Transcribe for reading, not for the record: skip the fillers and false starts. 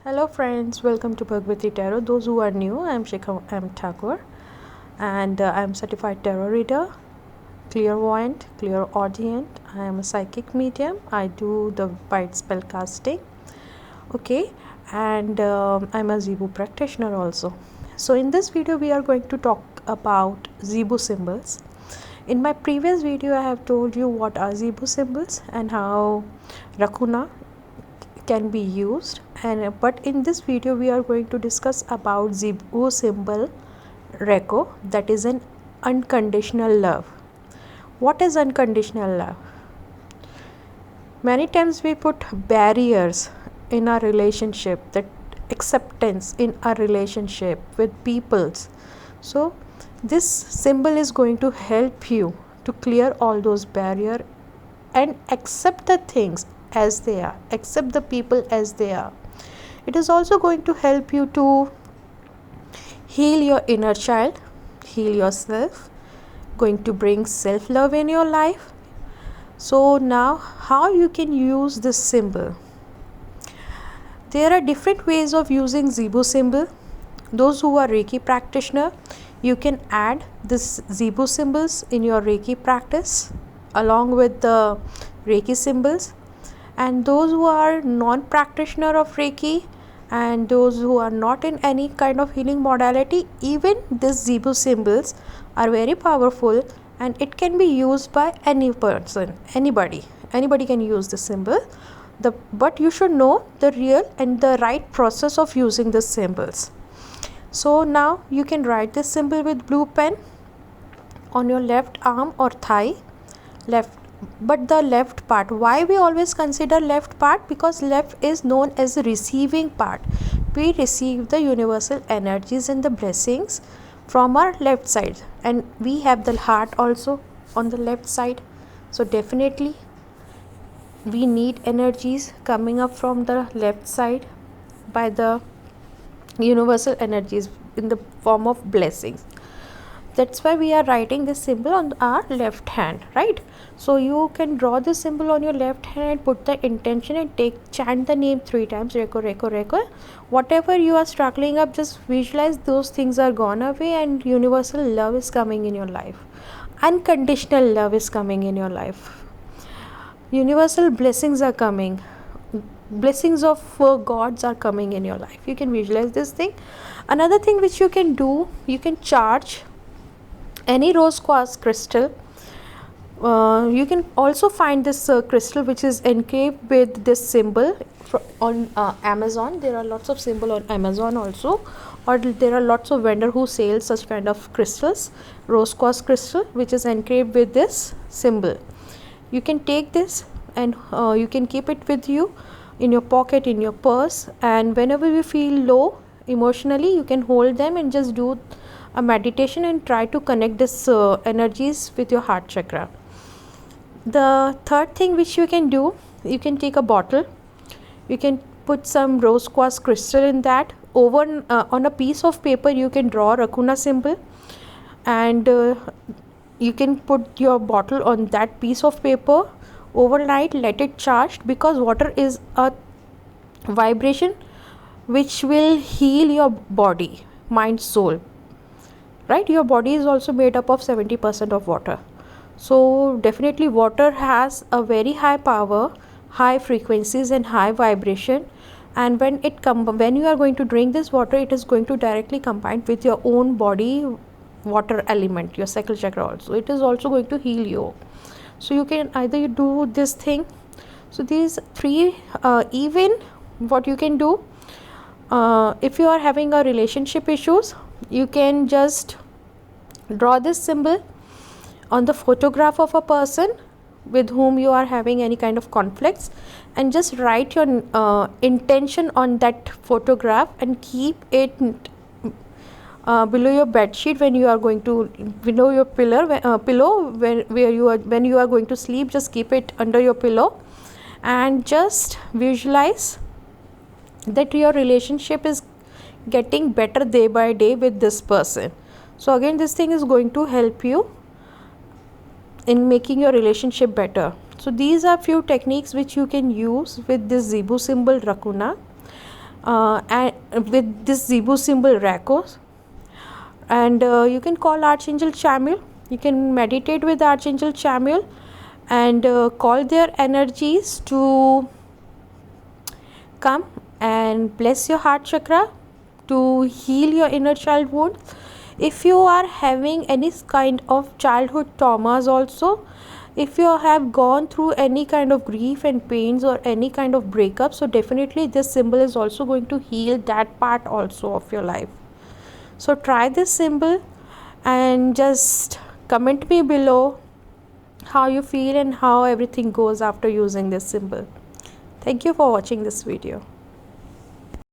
Hello friends, welcome to Bhagavati Tarot. Those who are new, I am Shikha M. Thakur and I am certified tarot reader, clairvoyant, clairaudient. I am a psychic medium. I do the white spell casting. Okay, and I'm a Zebu practitioner also. So in this video we are going to talk about Zebu symbols. In my previous video I have told you what are Zebu symbols and how Rakuna can be used, and but in this video we are going to discuss about Zebu symbol Reko, that is an unconditional love. What is unconditional love? Many times we put barriers in our relationship, that acceptance in our relationship with peoples. So this symbol is going to help you to clear all those barriers and accept the things as they are, accept the people as they are. It is also going to help you to heal your inner child, heal yourself, going to bring self-love in your life. So now how you can use this symbol? There are different ways of using Zebu symbol. Those who are Reiki practitioner, you can add this Zebu symbols in your Reiki practice along with the Reiki symbols. And those who are non-practitioner of Reiki and those who are not in any kind of healing modality, even these Zebu symbols are very powerful and it can be used by any person, anybody can use the symbol. But you should know the real and the right process of using the symbols. So now you can write this symbol with blue pen on your left arm or thigh, but the left part. Why we always consider left part? Because left is known as the receiving part. We receive the universal energies and the blessings from our left side, and we have the heart also on the left side. So definitely we need energies coming up from the left side by the universal energies in the form of blessings. That's why we are writing this symbol on our left hand, right? So you can draw this symbol on your left hand, put the intention and chant the name 3 times, Reko, Reko, Reko. Whatever you are struggling up, just visualize those things are gone away and universal love is coming in your life. Unconditional love is coming in your life. Universal blessings are coming. Blessings of gods are coming in your life. You can visualize this thing. Another thing which you can do, you can charge any rose quartz crystal. You can also find this crystal which is engraved with this symbol on Amazon. There are lots of symbol on Amazon also, or there are lots of vendor who sell such kind of crystals, rose quartz crystal which is engraved with this symbol. You can take this and you can keep it with you in your pocket, in your purse, and whenever you feel low emotionally, you can hold them and just do a meditation and try to connect this energies with your heart chakra. The third thing which you can do, you can take a bottle, you can put some rose quartz crystal in that. Over on a piece of paper you can draw Rakuna symbol, and you can put your bottle on that piece of paper overnight, let it charged, because water is a vibration which will heal your body, mind, soul, right? Your body is also made up of 70% of water. So definitely water has a very high power, high frequencies and high vibration, and when you are going to drink this water, it is going to directly combine with your own body water element, your sacral chakra also. It is also going to heal you. So you can either do this thing. So these three, even what you can do, if you are having a relationship issues, you can just draw this symbol on the photograph of a person with whom you are having any kind of conflicts, and just write your intention on that photograph and keep it below your bed sheet when you are going to, below your pillow when you are going to sleep. Just keep it under your pillow and just visualize that your relationship is getting better day by day with this person. So again, this thing is going to help you in making your relationship better. So these are few techniques which you can use with this Zebu symbol Rakuna. and with this Zebu symbol Rako. And you can call Archangel Chamuel. You can meditate with Archangel Chamuel and call their energies to come and bless your heart chakra to heal your inner child wound. If you are having any kind of childhood traumas also, if you have gone through any kind of grief and pains or any kind of breakup, so definitely this symbol is also going to heal that part also of your life. So try this symbol and just comment me below how you feel and how everything goes after using this symbol. Thank you for watching this video.